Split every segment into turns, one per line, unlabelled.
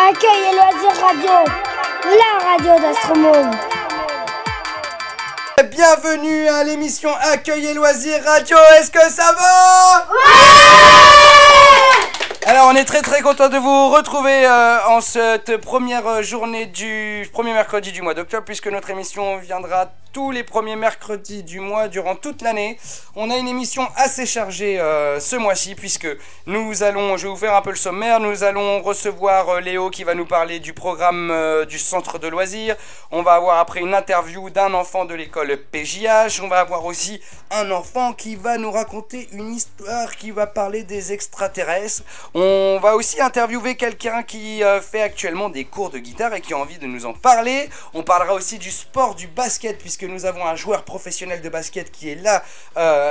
Accueil et loisirs radio, la radio d'Astromome.
Bienvenue à l'émission Accueil et loisirs radio, est-ce que ça va? Alors on est très content de vous retrouver en cette première journée du premier mercredi du mois d'octobre, puisque notre émission viendra tous les premiers mercredis du mois durant toute l'année. On a une émission assez chargée ce mois-ci, puisque nous allons, je vais vous faire un peu le sommaire, nous allons recevoir Léo qui va nous parler du programme du centre de loisirs. On va avoir après une interview d'un enfant de l'école PJH. On va avoir aussi un enfant qui va nous raconter une histoire qui va parler des extraterrestres. On va aussi interviewer quelqu'un qui fait actuellement des cours de guitare et qui a envie de nous en parler. On parlera aussi du sport du basket, puisque nous avons un joueur professionnel de basket qui est là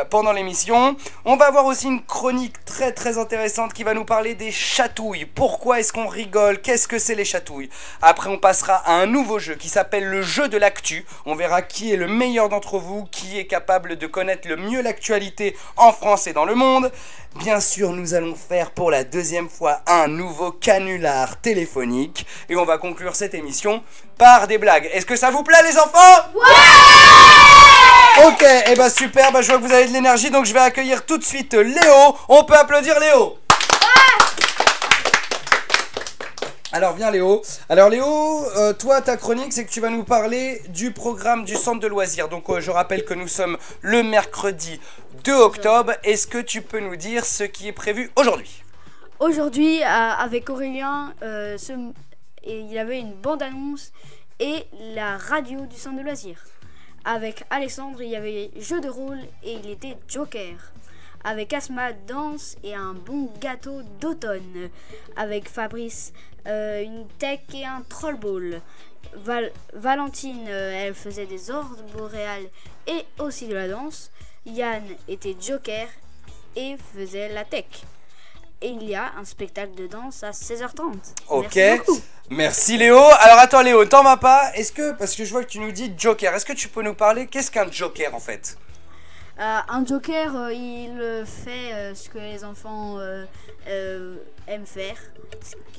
pendant l'émission. On va avoir aussi une chronique très intéressante qui va nous parler des chatouilles. Pourquoi est-ce qu'on rigole? Qu'est-ce que c'est les chatouilles? Après on passera à un nouveau jeu qui s'appelle le jeu de l'actu. On verra qui est le meilleur d'entre vous, qui est capable de connaître le mieux l'actualité en France et dans le monde. Bien sûr, nous allons faire pour la deuxième fois un nouveau canular téléphonique. Et on va conclure cette émission par des blagues. Est-ce que ça vous plaît les enfants? Ouais! Ok, et bah super, je vois que vous avez de l'énergie, donc je vais accueillir tout de suite Léo. On peut applaudir Léo. Alors viens Léo. Alors Léo, toi ta chronique c'est que tu vas nous parler du programme du centre de loisirs. Donc je rappelle que nous sommes le mercredi 2 octobre. Est-ce que tu peux nous dire ce qui est prévu aujourd'hui?
Aujourd'hui avec Aurélien, il y avait une bande-annonce et la radio du centre de loisirs. Avec Alexandre il y avait jeu de rôle et il était Joker. Avec Asma, danse et un bon gâteau d'automne. Avec Fabrice, une tech et un trollball. Valentine, elle faisait des ordres boréales et aussi de la danse. Yann était Joker et faisait la tech. Et il y a un spectacle de danse à 16h30.
Ok,
merci beaucoup.
Merci Léo. Alors attends Léo, t'en vas pas. Parce que je vois que tu nous dis Joker, est-ce que tu peux nous parler, qu'est-ce qu'un Joker en fait?
Un joker, il fait ce que les enfants aiment faire,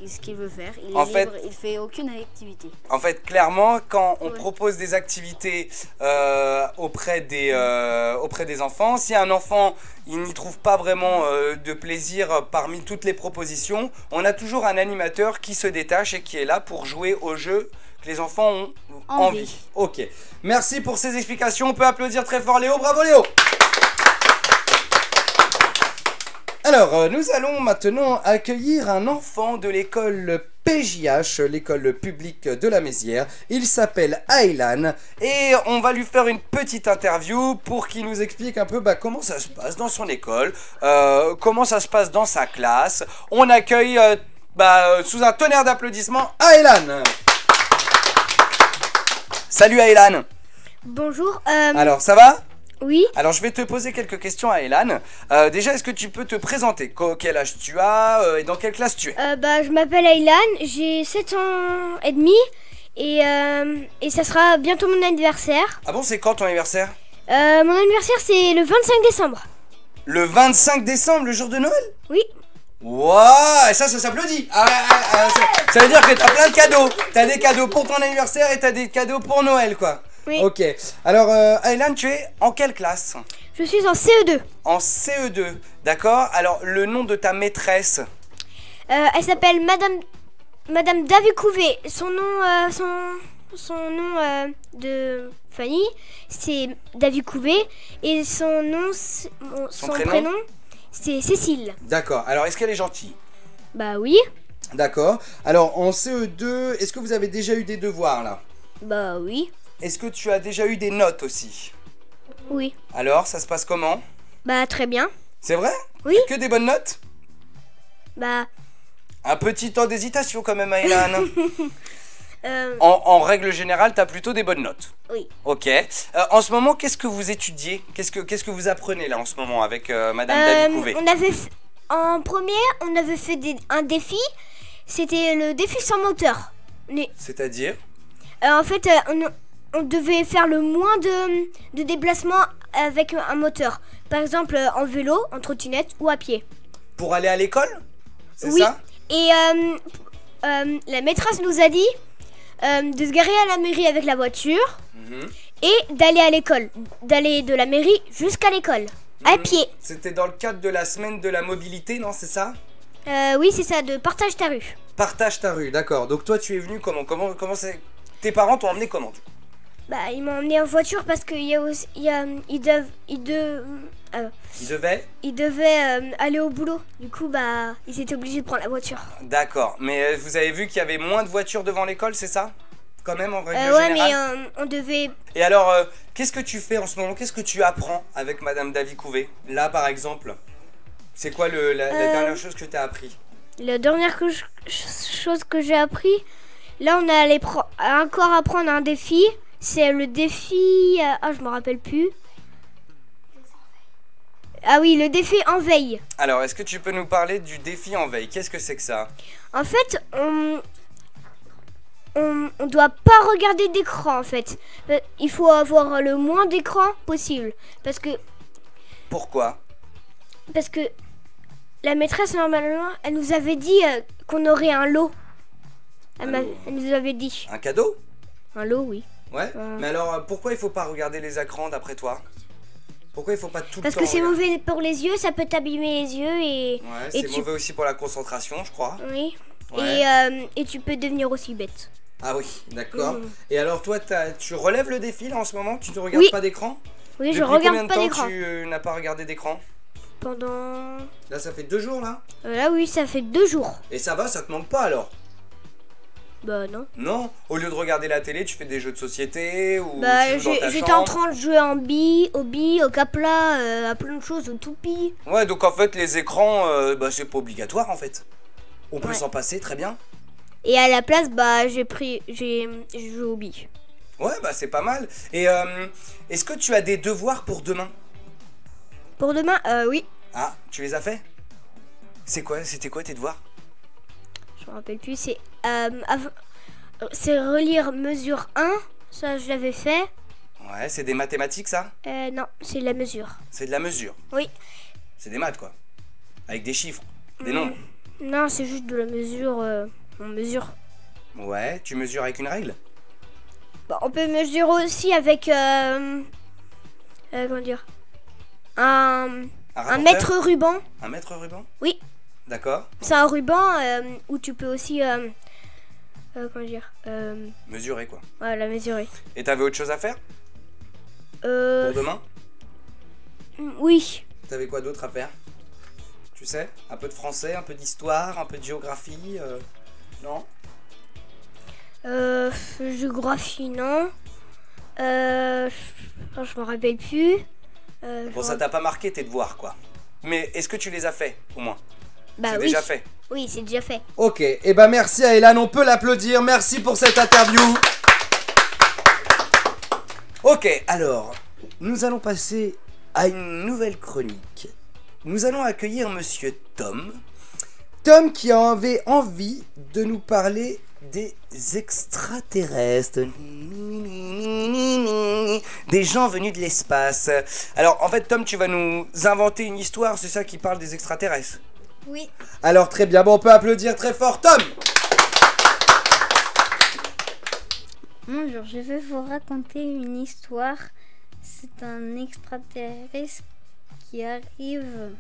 ce qu'il veut faire. Il est libre, il fait aucune activité.
En fait, clairement, quand on propose des activités auprès des enfants, si un enfant il n'y trouve pas vraiment de plaisir parmi toutes les propositions, on a toujours un animateur qui se détache et qui est là pour jouer au jeu que les enfants ont envie. Ok. Merci pour ces explications. On peut applaudir très fort Léo. Bravo Léo. Alors, nous allons maintenant accueillir un enfant de l'école PJH, l'école publique de la Mézières. Il s'appelle Aylan et on va lui faire une petite interview pour qu'il nous explique un peu comment ça se passe dans son école, comment ça se passe dans sa classe. On accueille sous un tonnerre d'applaudissements Aylan. Salut Aylan.
Bonjour.
Alors, ça va?
Oui.
Alors, je vais te poser quelques questions à Aylan. Déjà, est-ce que tu peux te présenter? Quel âge tu as et dans quelle classe tu es?
Je m'appelle Aylan, j'ai 7 ans et demi et ça sera bientôt mon anniversaire.
Ah bon, c'est quand ton anniversaire?
Mon anniversaire c'est le 25 décembre.
Le 25 décembre, le jour de Noël?
Oui.
Waouh, ça s'applaudit. Ça veut dire que t'as plein de cadeaux. T'as des cadeaux pour ton anniversaire et t'as des cadeaux pour Noël, quoi.
Oui.
Ok. Alors, Aylan, tu es en quelle classe?
Je suis en CE2.
En CE2, d'accord. Alors, le nom de ta maîtresse?
Elle s'appelle Madame David Couvé. Son nom de famille c'est David Couvé et son nom, son prénom c'est Cécile.
D'accord. Alors, est-ce qu'elle est gentille?
Bah oui.
D'accord. Alors, en CE2, est-ce que vous avez déjà eu des devoirs, là?
Bah oui.
Est-ce que tu as déjà eu des notes aussi?
Oui.
Alors, ça se passe comment?
Bah très bien.
C'est vrai?
Oui.
Que des bonnes notes?
Bah...
Un petit temps d'hésitation quand même, Aylan. En règle générale, tu as plutôt des bonnes notes.
Oui.
Ok. En ce moment, qu'est-ce que vous étudiez? Qu'est-ce que vous apprenez là en ce moment avec Madame David Couvé?
En première, on avait fait un défi. C'était le défi sans moteur.
C'est-à-dire?
En fait, on devait faire le moins de déplacements avec un moteur. Par exemple, en vélo, en trottinette ou à pied.
Pour aller à l'école? C'est
oui.
ça?
Et la maîtresse nous a dit de se garer à la mairie avec la voiture et d'aller à l'école. D'aller de la mairie jusqu'à l'école, à pied.
C'était dans le cadre de la semaine de la mobilité, non, c'est ça?
Oui, c'est ça, de partage ta rue.
Partage ta rue, d'accord. Donc toi, tu es venu comment c'est... Tes parents t'ont emmené comment, du coup?
Bah, ils m'ont emmené en voiture parce qu'il y a aussi, ils devaient aller au boulot. Du coup, bah, ils étaient obligés de prendre la voiture.
D'accord, mais vous avez vu qu'il y avait moins de voitures devant l'école, c'est ça? Quand même, en règle
ouais,
générale.
mais on devait...
Et alors, qu'est-ce que tu fais en ce moment? Qu'est-ce que tu apprends avec Madame Davy-Couvé? Là, par exemple, c'est quoi la dernière chose que tu as appris?
La dernière chose que j'ai appris, là, on est allé encore apprendre un défi. C'est le défi... je me rappelle plus. Ah oui, le défi en veille.
Alors, est-ce que tu peux nous parler du défi en veille? Qu'est-ce que c'est que ça?
En fait, on doit pas regarder d'écran, en fait. Il faut avoir le moins d'écran possible. Parce que...
Pourquoi?
Parce que la maîtresse, normalement, elle nous avait dit qu'on aurait un lot. Elle nous avait dit.
Un cadeau?
Un lot, oui.
Ouais. Mais alors, pourquoi il faut pas regarder les écrans d'après toi? Pourquoi il faut pas tout le temps?
Parce que c'est mauvais pour les yeux, ça peut t'abîmer les yeux et...
Ouais, c'est mauvais aussi pour la concentration, je crois.
Oui.
Ouais.
Et tu peux devenir aussi bête.
Ah oui, d'accord. Et alors toi, tu relèves le défi là en ce moment? Tu ne regardes pas d'écran?
Oui, je regarde pas d'écran.
Combien de temps tu n'as pas regardé d'écran?
Pendant...
Là, ça fait 2 jours là?
Là, oui, ça fait 2 jours.
Et ça va, ça te manque pas alors?
Bah non.
Non? Au lieu de regarder la télé, tu fais des jeux de société ou
bah,
tu joues dans ta
j'étais
chambre?
en train de jouer au capla, à plein de choses, au toupie.
Ouais, donc en fait, les écrans, bah, c'est pas obligatoire en fait. On peut s'en passer, très bien.
Et à la place, bah, j'ai joué au billes.
Ouais, bah c'est pas mal. Et est-ce que tu as des devoirs pour demain?
Pour demain, oui.
Ah, tu les as fait? C'était quoi tes devoirs?
Je me rappelle plus, c'est relire mesure 1, ça je l'avais fait.
Ouais, c'est des mathématiques ça?
Non, c'est de la mesure.
C'est de la mesure?
Oui.
C'est des maths quoi? Avec des chiffres, des nombres?
Non, c'est juste de la mesure, on mesure.
Ouais, tu mesures avec une règle?
Bah, on peut mesurer aussi avec, comment dire, un mètre ruban.
Un mètre ruban?
Oui.
D'accord.
C'est un ruban où tu peux aussi, comment dire,
mesurer quoi.
Voilà, mesurer.
Et t'avais autre chose à faire? Pour demain?
Oui.
T'avais quoi d'autre à faire? Tu sais? Un peu de français, un peu d'histoire, un peu de géographie, non?
Géographie, non. Je me rappelle plus.
Bon, ça t'a pas marqué tes devoirs quoi. Mais est-ce que tu les as fait au moins?
Bah
c'est
oui.
déjà fait.
Oui, c'est déjà fait.
Ok, et bah merci à Elan, on peut l'applaudir. Merci pour cette interview. Ok, alors, nous allons passer à une nouvelle chronique. Nous allons accueillir Monsieur Tom. Tom qui avait envie de nous parler des extraterrestres. Des gens venus de l'espace. Alors, en fait, Tom, tu vas nous inventer une histoire, c'est ça qui parle des extraterrestres?
Oui.
Alors, très bien, bon, on peut applaudir très fort, Tom.
Bonjour, je vais vous raconter une histoire. C'est un extraterrestre qui arrive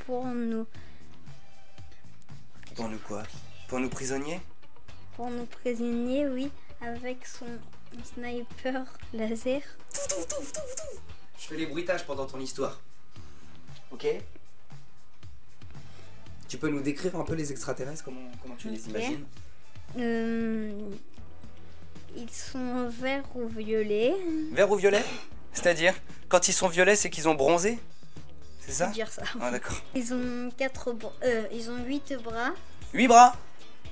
pour nous...
Pour nous quoi? Pour nous prisonniers?
Pour nous prisonniers, oui, avec son sniper laser.
Je fais les bruitages pendant ton histoire. Ok? Tu peux nous décrire un peu les extraterrestres, comment tu les imagines?
Ils sont verts ou violets.
Vert ou violet? C'est-à-dire, quand ils sont violets, c'est qu'ils ont bronzé? C'est ça?
Faut dire ça.
Ah d'accord.
Ils ont 8 bras.
8 bras?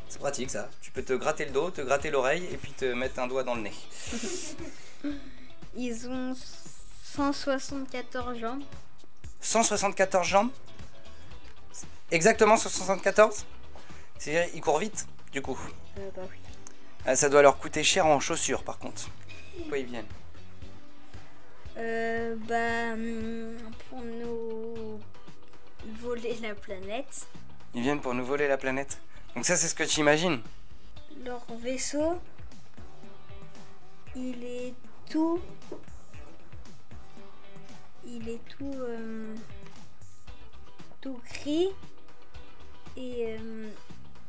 C'est pratique ça. Tu peux te gratter le dos, te gratter l'oreille et puis te mettre un doigt dans le nez.
Ils ont 174 jambes.
174 jambes? Exactement 174? C'est-à-dire, ils courent vite, du coup.
Bah oui.
Ça doit leur coûter cher en chaussures, par contre. Pourquoi ils viennent?
Pour nous voler la planète.
Ils viennent pour nous voler la planète. Donc ça, c'est ce que tu imagines?
leur vaisseau, il est tout gris et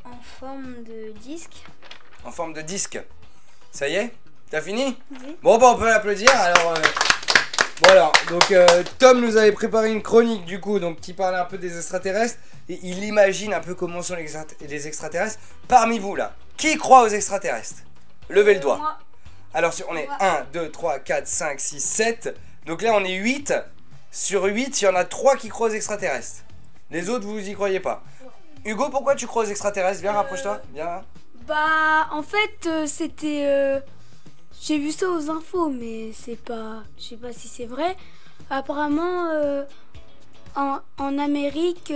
en forme de disque.
En forme de disque. Ça y est? T'as fini?
Oui.
Bon, bah, on peut l'applaudir. Alors, voilà. Donc, Tom nous avait préparé une chronique, du coup, donc, qui parlait un peu des extraterrestres. Et il imagine un peu comment sont les extraterrestres. Parmi vous, là, qui croit aux extraterrestres? Levez le doigt.
Moi.
Alors, on est 1, 2, 3, 4, 5, 6, 7. Donc là, on est 8. Sur 8, il y en a 3 qui croient aux extraterrestres. Les autres, vous y croyez pas. Hugo, pourquoi tu crois aux extraterrestres? Viens, rapproche-toi. Viens.
Bah, en fait, c'était. J'ai vu ça aux infos, mais c'est pas. Je sais pas si c'est vrai. Apparemment, en Amérique,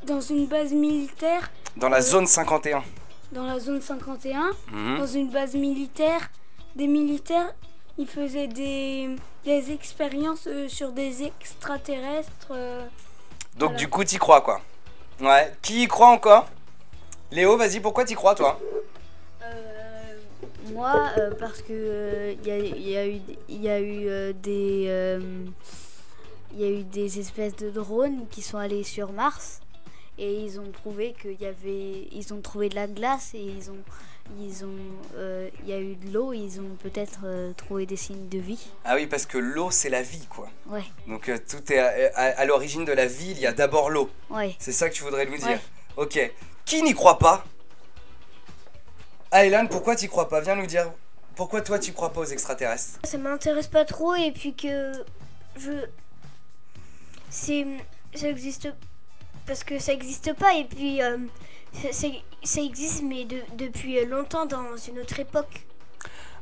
dans une base militaire.
Dans la zone 51.
Dans la zone 51,
Mhm.
dans une base militaire, des militaires, ils faisaient des expériences sur des extraterrestres.
Donc,
voilà.
du coup, t'y crois, quoi. Ouais. Qui y croit encore? Léo, vas-y, pourquoi t'y crois, toi?
Moi, parce que il y a eu des espèces de drones qui sont allés sur Mars et ils ont prouvé ils ont trouvé de la glace et il y a eu de l'eau et ils ont peut-être trouvé des signes de vie.
Ah oui, parce que l'eau, c'est la vie, quoi.
Ouais,
Donc, tout est à l'origine de la vie, il y a d'abord l'eau.
ouais.
C'est ça que tu voudrais nous dire?
Ouais.
Ok. Qui n'y croit pas? Ah, Elan, pourquoi t'y crois pas? Viens nous dire. Pourquoi toi, tu crois pas aux extraterrestres?
Ça m'intéresse pas trop et puis que ça existe parce que ça existe pas et puis ça existe mais depuis longtemps dans une autre époque.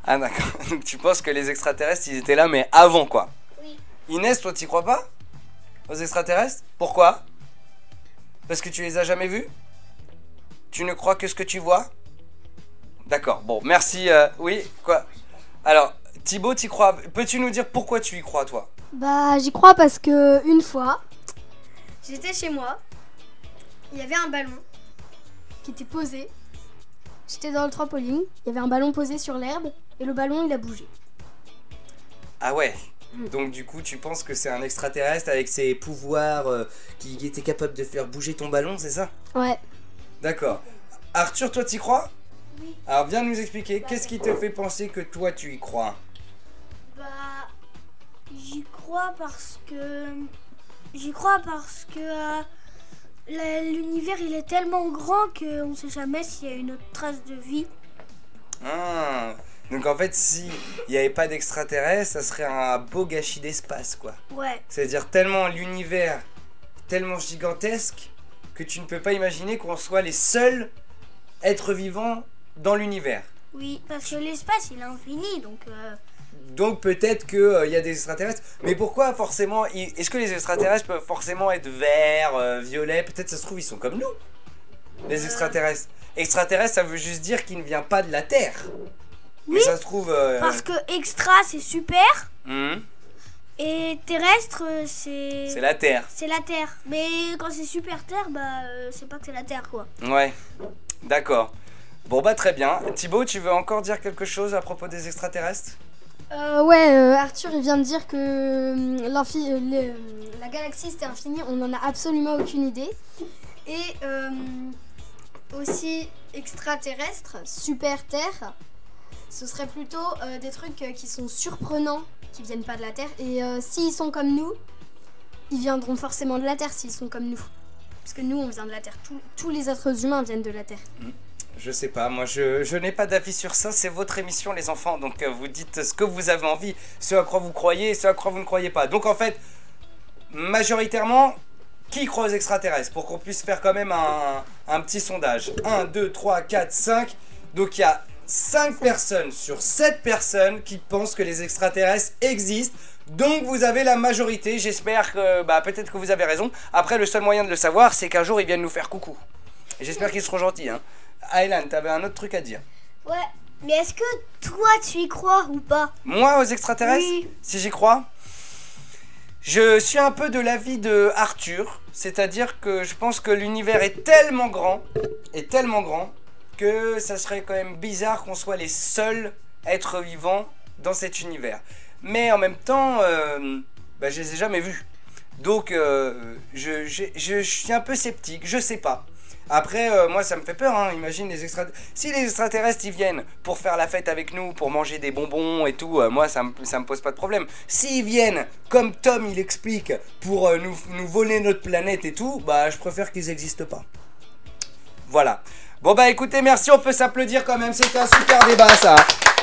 Ah, d'accord. Donc, tu penses que les extraterrestres, ils étaient là, mais avant, quoi?
Oui.
Inès, toi, t'y crois pas? Aux extraterrestres? Pourquoi? Parce que tu les as jamais vus? Tu ne crois que ce que tu vois? D'accord, bon, merci. Oui, quoi? Alors, Thibaut, t'y crois? Peux-tu nous dire pourquoi tu y crois, toi?
Bah, j'y crois parce que une fois,
J'étais chez moi, il y avait un ballon qui était posé. J'étais dans le trampoline, il y avait un ballon posé sur l'herbe et le ballon il a bougé.
Ah ouais. Donc du coup, tu penses que c'est un extraterrestre avec ses pouvoirs qui était capable de faire bouger ton ballon, c'est ça?
Ouais.
D'accord. Arthur, toi, t'y crois? Oui. Alors viens nous expliquer, qu'est-ce qui te fait penser que toi, tu y crois?
Bah, j'y crois parce que l'univers il est tellement grand qu'on ne sait jamais s'il y a une autre trace de vie.
Ah, donc en fait, si il n'y avait pas d'extraterrestre, ça serait un beau gâchis d'espace, quoi.
Ouais.
C'est-à-dire tellement l'univers, tellement gigantesque, que tu ne peux pas imaginer qu'on soit les seuls êtres vivants dans l'univers.
Oui, parce que l'espace il est infini donc.
Donc peut-être qu'il y a des extraterrestres. Mais pourquoi forcément est-ce que les extraterrestres peuvent forcément être verts, violets? Peut-être ça se trouve ils sont comme nous. Les extraterrestres. Extraterrestre ça veut juste dire qu'il ne vient pas de la Terre.
Oui,
mais ça se trouve...
Parce que extra c'est super et terrestre
c'est la Terre.
c'est la Terre. Mais quand c'est super Terre, bah c'est pas que c'est la Terre quoi.
Ouais, d'accord. Bon bah très bien. Thibaut, tu veux encore dire quelque chose à propos des extraterrestres?
Arthur il vient de dire que la galaxie c'était infini, on n'en a absolument aucune idée. Et aussi extraterrestre, super Terre, ce serait plutôt des trucs qui sont surprenants, qui viennent pas de la Terre. Et s'ils sont comme nous, ils viendront forcément de la Terre s'ils sont comme nous. Parce que nous on vient de la Terre, tous les êtres humains viennent de la Terre.
Je sais pas, moi je n'ai pas d'avis sur ça, c'est votre émission les enfants, donc vous dites ce que vous avez envie, ce à quoi vous croyez, ce à quoi vous ne croyez pas. Donc en fait, majoritairement, qui croit aux extraterrestres? Pour qu'on puisse faire quand même un petit sondage. 1, 2, 3, 4, 5, donc il y a 5 personnes sur 7 personnes qui pensent que les extraterrestres existent. Donc vous avez la majorité, j'espère que, peut-être que vous avez raison. Après le seul moyen de le savoir, c'est qu'un jour ils viennent nous faire coucou. Et j'espère qu'ils seront gentils, hein. Aylan, t'avais un autre truc à dire?
Ouais, mais est-ce que toi tu y crois ou pas?
Moi aux extraterrestres?
Oui.
Si j'y crois? Je suis un peu de l'avis de Arthur, c'est-à-dire que je pense que l'univers est tellement grand, que ça serait quand même bizarre qu'on soit les seuls êtres vivants dans cet univers. Mais en même temps, bah, je les ai jamais vus. Donc, je suis un peu sceptique, je sais pas. Après, moi, ça me fait peur, hein. Imagine les extraterrestres. Si les extraterrestres, ils viennent pour faire la fête avec nous, pour manger des bonbons et tout, moi, ça me pose pas de problème. S'ils viennent, comme Tom, il explique, pour nous voler notre planète et tout, bah, je préfère qu'ils n'existent pas. Voilà. Bon, bah, écoutez, merci, on peut s'applaudir quand même. C'était un super débat, ça.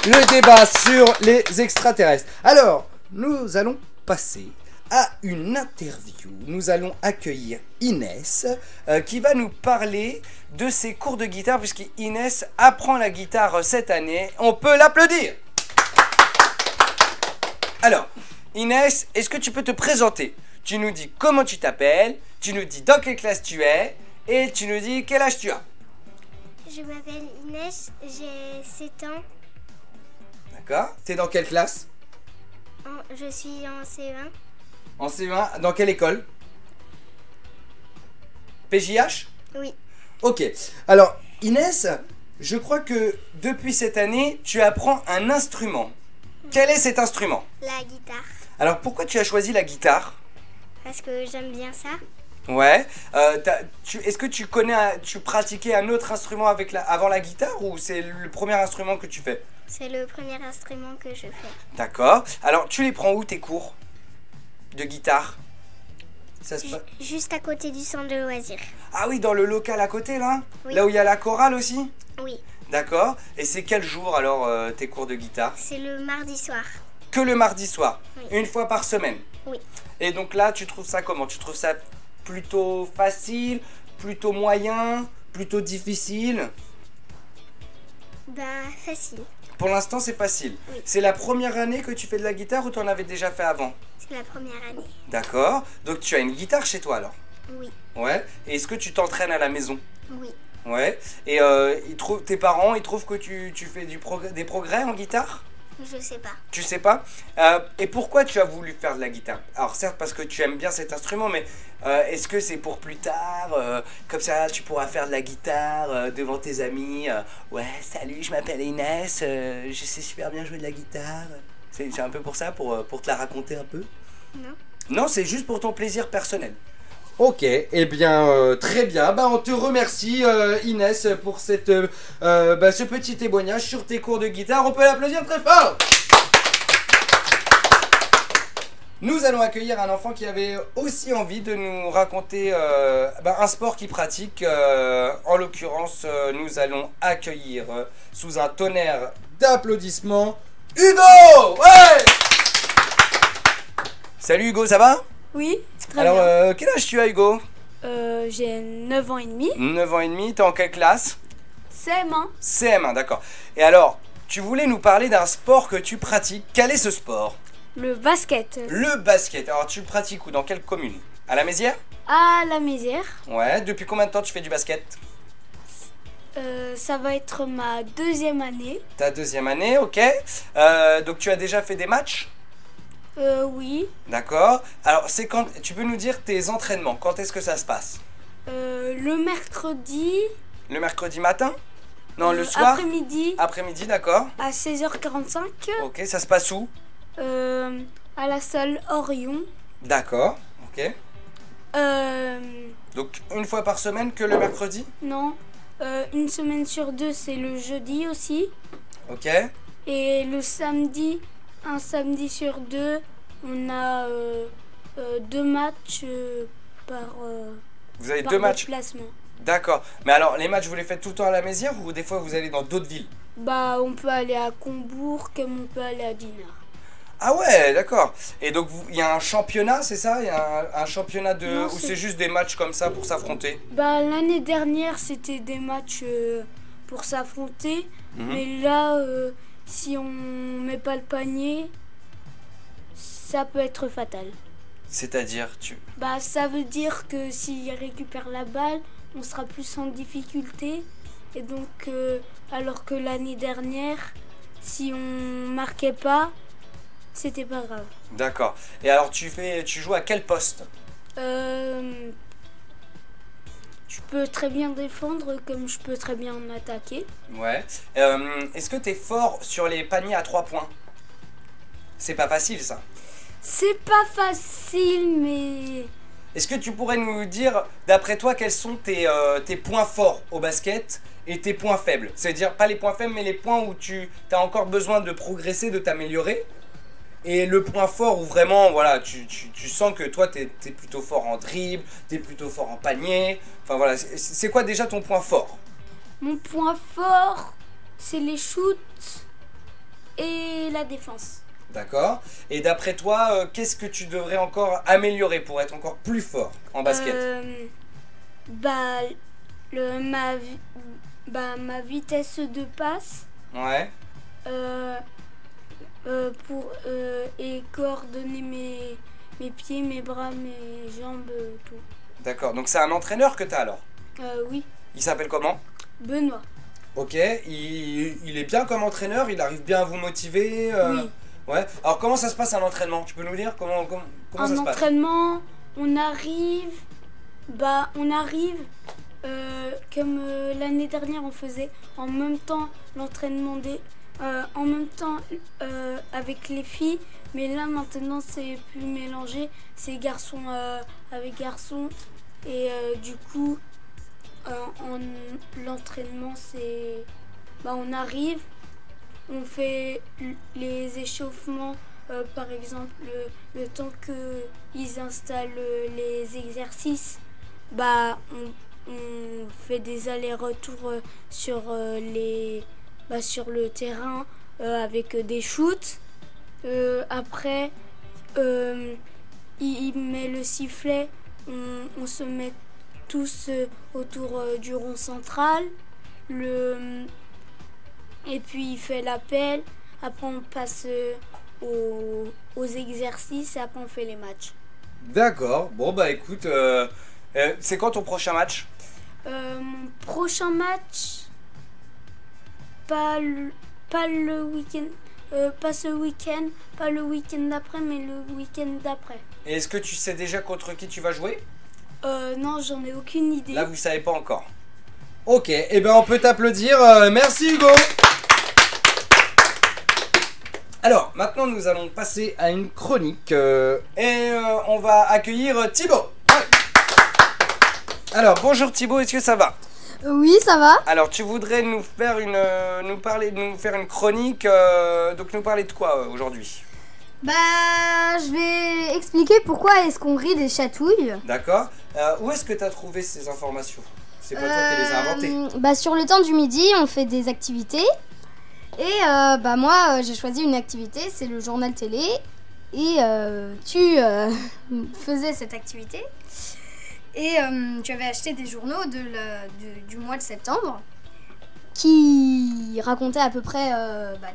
Le débat sur les extraterrestres. Alors, nous allons passer à une interview. Nous allons accueillir Inès qui va nous parler de ses cours de guitare puisqu'Inès apprend la guitare cette année. On peut l'applaudir. Alors, Inès, est-ce que tu peux te présenter? Tu nous dis comment tu t'appelles, tu nous dis dans quelle classe tu es et tu nous dis quel âge tu as.
Je m'appelle Inès, j'ai 7 ans.
D'accord. T'es dans quelle classe?
Je suis en CE1.
En CE1, dans quelle école? PJH?
Oui.
Ok. Alors, Inès, je crois que depuis cette année, tu apprends un instrument. Quel est cet instrument?
La guitare.
Alors, pourquoi tu as choisi la guitare?
Parce que j'aime bien ça.
Ouais. Est-ce que tu pratiquais un autre instrument avant la guitare ou c'est le premier instrument que tu fais?
C'est le premier instrument que je fais.
D'accord. Alors, tu les prends où tes cours de guitare? Ça se passe
juste à côté du centre de loisirs.
Ah oui, dans le local à côté là?
Oui.
Là où il y a la chorale aussi?
Oui.
D'accord. Et c'est quel jour alors tes cours de guitare?
C'est le mardi soir.
Que le mardi soir?
Oui.
Une fois par semaine?
Oui.
Et donc là, tu trouves ça comment? Tu trouves ça plutôt facile, plutôt moyen, plutôt difficile?
Bah, facile.
Pour l'instant, c'est facile.
Oui.
C'est la première année que tu fais de la guitare ou tu en avais déjà fait avant?
C'est la première année.
D'accord. Donc tu as une guitare chez toi alors?
Oui.
Ouais. Et est-ce que tu t'entraînes à la maison?
Oui.
Ouais. Et tes parents, ils trouvent que tu fais des progrès en guitare?
Je sais pas.
Tu sais pas? Et pourquoi tu as voulu faire de la guitare? Alors certes parce que tu aimes bien cet instrument, mais est-ce que c'est pour plus tard? Comme ça tu pourras faire de la guitare devant tes amis. Ouais, salut, je m'appelle Inès, je sais super bien jouer de la guitare. C'est un peu pour ça, pour te la raconter un peu?
Non.
Non, c'est juste pour ton plaisir personnel. Ok, eh bien, très bien. Bah, on te remercie, Inès, pour ce petit témoignage sur tes cours de guitare. On peut l'applaudir très fort. Nous allons accueillir un enfant qui avait aussi envie de nous raconter un sport qu'il pratique. En l'occurrence, nous allons accueillir sous un tonnerre d'applaudissements Hugo. Ouais. Salut Hugo, ça va?
Oui, très
Alors,
bien.
quel âge tu as, Hugo?
J'ai 9 ans et demi.
9 ans et demi, t'es en quelle classe?
CM1.
CM1, d'accord. Et alors, tu voulais nous parler d'un sport que tu pratiques. Quel est ce sport?
Le basket.
Le basket. Alors, tu le pratiques où? Dans quelle commune? À la Mézières?
À la Mézière.
Ouais, depuis combien de temps tu fais du basket?
Ça va être ma 2e année.
Ta 2e année, ok. Donc, tu as déjà fait des matchs?
Oui.
D'accord. Alors, c'est quand... Tu peux nous dire tes entraînements. Quand est-ce que ça se passe?
Le mercredi.
Le mercredi matin? Non, le soir?
Après-midi.
Après-midi, d'accord.
À 16h45.
Ok, ça se passe où?
À la salle Orion.
D'accord, ok. Donc, une fois par semaine que le mercredi?
Non. Une semaine sur 2, c'est le jeudi aussi.
Ok.
Et le samedi, un samedi sur 2, on a 2 matchs par
Vous avez 2 matchs?
déplacement.
D'accord. Mais alors, les matchs, vous les faites tout le temps à la Mézière ou des fois vous allez dans d'autres villes?
Bah, on peut aller à Combourg comme on peut aller à Dinard.
Ah ouais, d'accord. Et donc, il y a un championnat, c'est ça? Il y a un championnat de...
Non,
ou c'est juste des matchs comme ça pour s'affronter?
Bah, l'année dernière, c'était des matchs pour s'affronter. Mais là, si on met pas le panier, ça peut être fatal.
C'est-à-dire,
Bah, ça veut dire que s'il récupère la balle, on sera plus en difficulté. Et donc, alors que l'année dernière, si on marquait pas, c'était pas grave.
D'accord. Et alors, tu joues à quel poste?
Je peux très bien défendre comme je peux très bien attaquer.
Ouais. Est-ce que tu es fort sur les paniers à 3 points? C'est pas facile ça.
C'est pas facile, mais...
Est-ce que tu pourrais nous dire, d'après toi, quels sont tes points forts au basket et tes points faibles? C'est-à-dire pas les points faibles, mais les points où tu as encore besoin de progresser, de t'améliorer. Et le point fort où vraiment, voilà, tu sens que toi, t'es plutôt fort en dribble, t'es plutôt fort en panier. Enfin voilà, c'est quoi déjà ton point fort?
Mon point fort, c'est les shoots et la défense.
D'accord. Et d'après toi, qu'est-ce que tu devrais encore améliorer pour être encore plus fort en basket?
Ma vitesse de passe.
Ouais.
Et coordonner mes pieds, mes bras, mes jambes, tout.
D'accord. Donc c'est un entraîneur que tu as alors?
Oui.
Il s'appelle comment?
Benoît.
Ok. Il est bien comme entraîneur? Il arrive bien à vous motiver?
Oui.
Ouais. Alors comment ça se passe un entraînement? Tu peux nous dire comment ça se passe?
Un entraînement, on arrive comme l'année dernière on faisait en même temps l'entraînement avec les filles, mais là maintenant c'est plus mélangé, c'est garçons avec garçons et du coup l'entraînement c'est on arrive. On fait les échauffements, par exemple, le temps qu'ils installent les exercices, on fait des allers-retours sur le terrain avec des shoots. Après, il met le sifflet, on se met tous autour du rond central. Et puis il fait l'appel, après on passe aux exercices et après on fait les matchs.
D'accord, bon bah écoute, c'est quand ton prochain match?
Mon prochain match, pas le week-end, pas ce week-end, pas le week-end d'après, mais le week-end d'après.
Et est-ce que tu sais déjà contre qui tu vas jouer?
Non, j'en ai aucune idée.
Là vous savez pas encore. Ok, et ben on peut t'applaudir, merci Hugo. Alors, maintenant nous allons passer à une chronique et on va accueillir Thibaut. Ouais. Alors, bonjour Thibaut, est-ce que ça va?
Oui, ça va.
Alors, tu voudrais nous faire nous faire une chronique, donc nous parler de quoi aujourd'hui?
Bah, je vais expliquer pourquoi est-ce qu'on rit des chatouilles.
D'accord. Où est-ce que tu as trouvé ces informations? C'est pas toi qui les as inventées?
Bah, sur le temps du midi, on fait des activités. Et moi, j'ai choisi une activité, c'est le journal télé. Et tu faisais cette activité. Et tu avais acheté des journaux du mois de septembre qui racontaient à peu près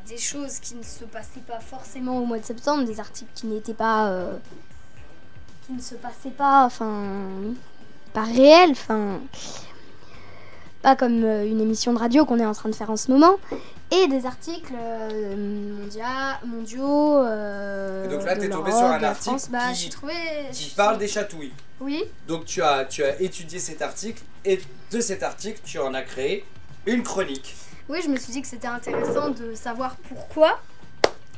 des choses qui ne se passaient pas forcément au mois de septembre, des articles qui n'étaient pas... qui ne se passaient pas, pas réels, pas comme une émission de radio qu'on est en train de faire en ce moment, et des articles mondiaux.
Et donc là, tu es tombé sur un article qui parle des chatouilles.
Oui.
Donc tu as étudié cet article et de cet article, tu en as créé une chronique.
Oui, je me suis dit que c'était intéressant de savoir pourquoi.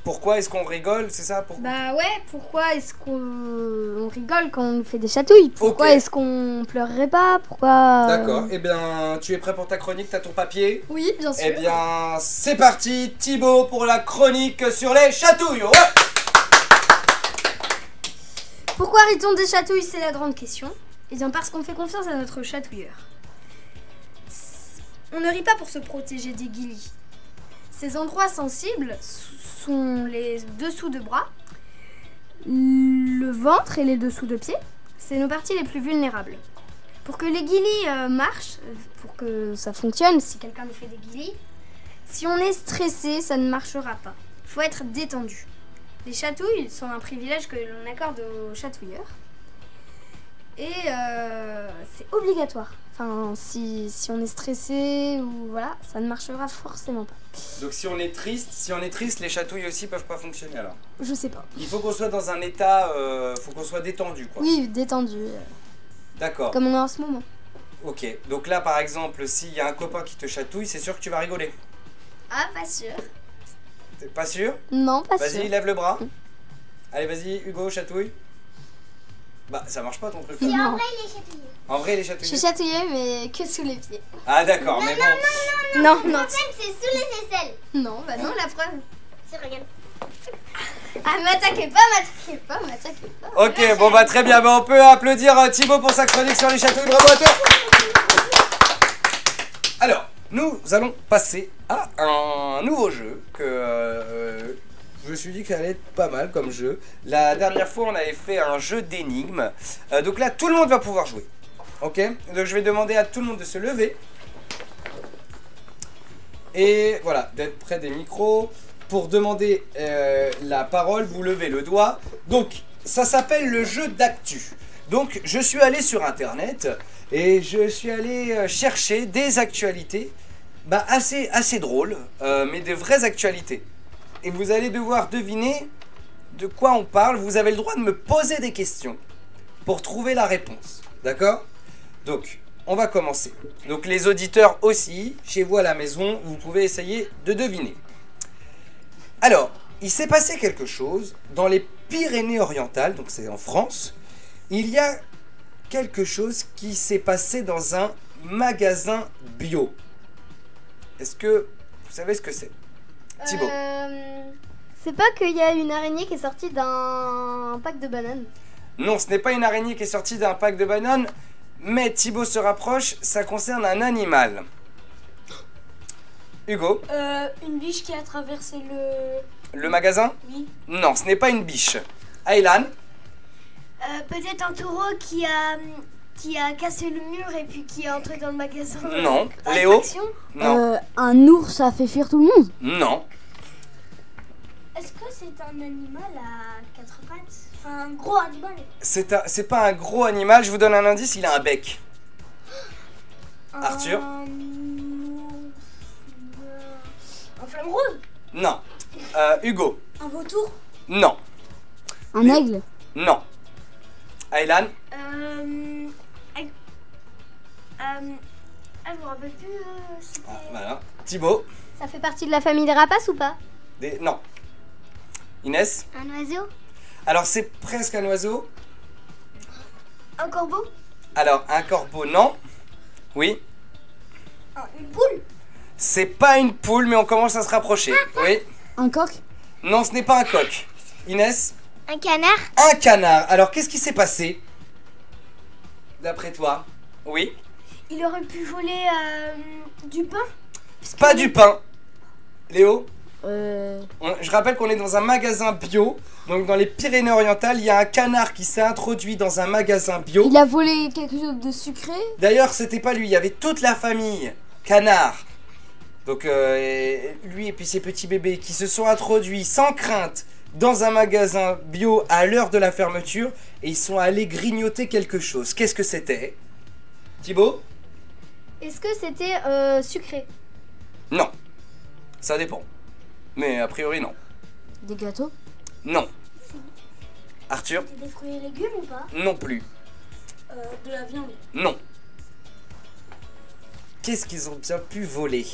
Pourquoi est-ce qu'on rigole, c'est ça?
Bah ouais, pourquoi est-ce qu'on rigole quand on fait des chatouilles? Pourquoi est-ce qu'on pleurerait pas? Pourquoi
D'accord, eh bien, tu es prêt pour ta chronique? T'as ton papier?
Oui, bien sûr.
Eh bien, c'est parti, Thibaut, pour la chronique sur les chatouilles. Ouais.
Pourquoi rit-on des chatouilles? C'est la grande question. Eh bien, parce qu'on fait confiance à notre chatouilleur. On ne rit pas pour se protéger des guilis. Ces endroits sensibles sont les dessous de bras, le ventre et les dessous de pieds. C'est nos parties les plus vulnérables. Pour que les guilis marchent, pour que ça fonctionne, si quelqu'un nous fait des guilis, si on est stressé, ça ne marchera pas. Il faut être détendu. Les chatouilles sont un privilège que l'on accorde aux chatouilleurs. Et c'est obligatoire. Si on est stressé ou voilà, ça ne marchera forcément pas.
Donc si on est triste, les chatouilles aussi peuvent pas fonctionner alors?
Je sais pas.
Il faut qu'on soit dans un état, faut qu'on soit détendu quoi.
Oui, détendu.
D'accord.
Comme on est en ce moment.
Ok, donc là par exemple, s'il y a un copain qui te chatouille, c'est sûr que tu vas rigoler.
Ah, pas sûr.
T'es pas sûr?
Non, pas sûr.
Vas-y, lève le bras. Allez, vas-y, Hugo, chatouille. Bah, ça marche pas ton truc.
Si
là.
en vrai il est chatouillé.
En vrai, il est
Je
chatouillé.
suis chatouillée, mais que sous les pieds.
Ah, d'accord, mais bon.
Non,
Le
non.
problème c'est sous les aisselles.
Non, bah non, la preuve.
C'est regarde.
Ah, m'attaquez pas.
Ok, bon, bah, très bien. Bah, on peut applaudir Thibaut pour sa chronique sur les chatouilles. Bravo à toi. Alors, nous allons passer à un nouveau jeu que je me suis dit qu'il allait être pas mal comme jeu. La dernière fois, on avait fait un jeu d'énigmes. Donc là, tout le monde va pouvoir jouer. Ok? Donc je vais demander à tout le monde de se lever. Et voilà, d'être près des micros. Pour demander la parole, vous levez le doigt. Donc, ça s'appelle le jeu d'actu. Donc, je suis allé sur Internet et je suis allé chercher des actualités assez drôles, mais de vraies actualités. Et vous allez devoir deviner de quoi on parle. Vous avez le droit de me poser des questions pour trouver la réponse. D'accord? Donc, on va commencer. Donc, les auditeurs aussi, chez vous à la maison, vous pouvez essayer de deviner. Alors, il s'est passé quelque chose dans les Pyrénées-Orientales, donc c'est en France. Il y a quelque chose qui s'est passé dans un magasin bio. Est-ce que vous savez ce que c'est? Thibaut.
C'est pas qu'il y a une araignée qui est sortie d'un pack de bananes.
Non, ce n'est pas une araignée qui est sortie d'un pack de bananes, mais Thibaut se rapproche, ça concerne un animal. Hugo,
Une biche qui a traversé
le magasin?
Oui.
Non, ce n'est pas une biche. Aylan,
Peut-être un taureau qui a cassé le mur et puis qui est entré dans le magasin.
non.
Par
Léo,
effraction.
non.
Un ours a fait fuir tout le monde.
Non.
Est-ce que c'est un animal à quatre pattes? Enfin, un gros animal.
C'est pas un gros animal, je vous donne un indice, il a un bec. Arthur?
Un flamme rouge?
Non. Hugo?
Un vautour?
Non.
Un aigle.
Non. Aylan?
Je me rappelle plus.
Ah, voilà. Thibaut?
Ça fait partie de la famille des rapaces ou pas?
Non. Inès?
Un oiseau?
Alors c'est presque un oiseau.
Un corbeau?
Alors un corbeau, non. Oui.
Une poule?
C'est pas une poule, mais on commence à se rapprocher. Oui.
Un coq.
Non, ce n'est pas un coq. Inès?
Un canard?
Un canard. Alors qu'est-ce qui s'est passé? D'après toi? Oui.
Il aurait pu voler du pain?
Pas du pain. Léo?
Euh,
Je rappelle qu'on est dans un magasin bio. Donc dans les Pyrénées-Orientales, il y a un canard qui s'est introduit dans un magasin bio.
Il a volé quelque chose de sucré.
D'ailleurs, c'était pas lui, il y avait toute la famille canard. Donc lui et puis ses petits bébés qui se sont introduits sans crainte dans un magasin bio à l'heure de la fermeture et ils sont allés grignoter quelque chose. Qu'est-ce que c'était? Thibaut?
Est-ce que c'était sucré?
Non. Ça dépend. Mais a priori non.
Des gâteaux.
Non. Arthur?
Des fruits et légumes ou pas?
Non plus.
De la viande?
Non. Qu'est-ce qu'ils ont bien pu voler?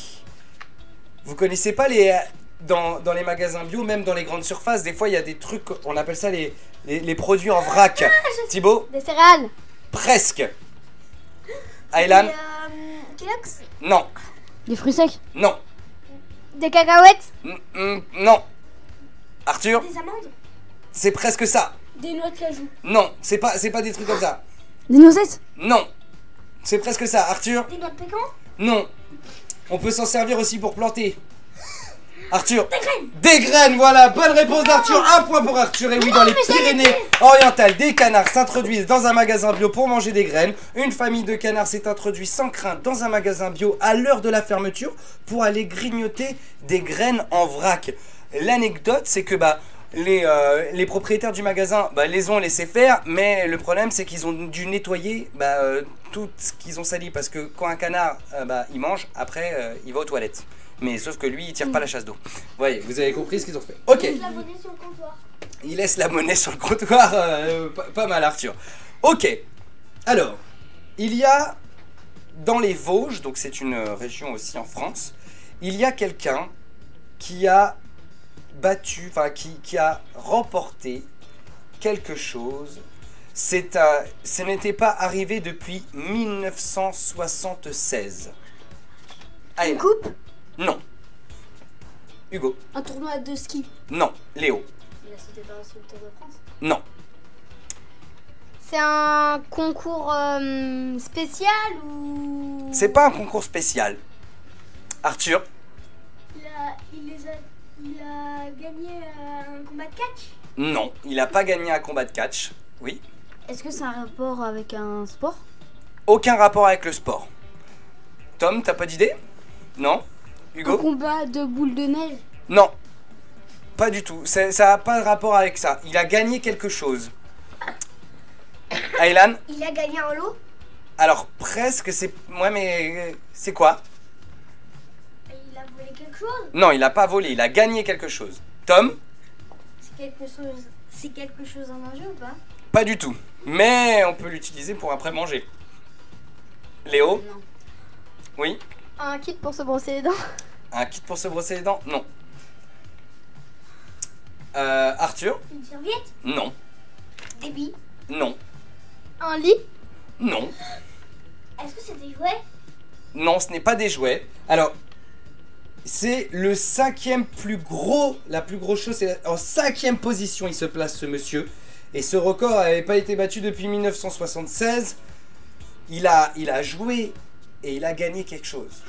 Vous connaissez pas les... Dans les magasins bio, même dans les grandes surfaces, des fois il y a des trucs, on appelle ça les produits en vrac. Thibaut?
Des céréales?
Presque. Aylan?
Kellogg's?
Non.
Des fruits secs.
Non.
Des cacahuètes?
Non. Arthur?
Des amandes?
C'est presque ça.
Des noix de cajou?
Non, c'est pas des trucs comme ça.
Des noisettes.
Non. C'est presque ça. Arthur?
Des noix de pécan?
Non. On peut s'en servir aussi pour planter. Arthur? Des graines, voilà. Bonne réponse d'Arthur. Un point pour Arthur. Et oui, dans les Pyrénées-Orientales, des canards s'introduisent dans un magasin bio pour manger des graines. Une famille de canards s'est introduite sans crainte dans un magasin bio à l'heure de la fermeture pour aller grignoter des graines en vrac. L'anecdote, c'est que les propriétaires du magasin les ont laissé faire, mais le problème c'est qu'ils ont dû nettoyer tout ce qu'ils ont sali, parce que quand un canard il mange, après il va aux toilettes. Mais sauf que lui il tire pas la chasse d'eau. Voyez, vous avez compris ce qu'ils ont fait. Ok.
La monnaie sur le comptoir?
Il laisse la monnaie sur le comptoir, pas mal Arthur. Ok. Alors, il y a dans les Vosges, donc c'est une région aussi en France, il y a quelqu'un qui a battu, enfin qui a remporté quelque chose. Ce n'était pas arrivé depuis 1976.
Une coupe?
Non. Hugo?
Un tournoi de ski?
Non. Léo?
Il a sauté par-dessus le Tour de France.
Non.
C'est un concours spécial ou...
C'est pas un concours spécial. Arthur?
Il a gagné un combat de catch.
Non, il n'a pas gagné un combat de catch. Oui.
Est-ce que c'est un rapport avec un sport?
Aucun rapport avec le sport. Tom, t'as pas d'idée? Non. Hugo?
Un combat de boules de neige?
Non. Pas du tout. Ça n'a pas de rapport avec ça. Il a gagné quelque chose. Aylan?
Il a gagné un lot.
Alors, presque, c'est... Ouais, mais... C'est quoi?
Il a volé quelque chose.
Non, il n'a pas volé. Il a gagné quelque chose. Tom?
C'est quelque chose à manger ou pas?
Pas du tout. Mais on peut l'utiliser pour après manger. Léo?
Non.
Oui?
Un kit pour se brosser les dents?
Un kit pour se brosser les dents? Non. Arthur?
Une serviette?
Non.
Des billes?
Non.
Un lit?
Non.
Est-ce que c'est des jouets?
Non, ce n'est pas des jouets. Alors, c'est le 5e plus gros, la plus grosse chose, c'est en 5e position il se place ce monsieur. Et ce record n'avait pas été battu depuis 1976. Il a joué et il a gagné quelque chose.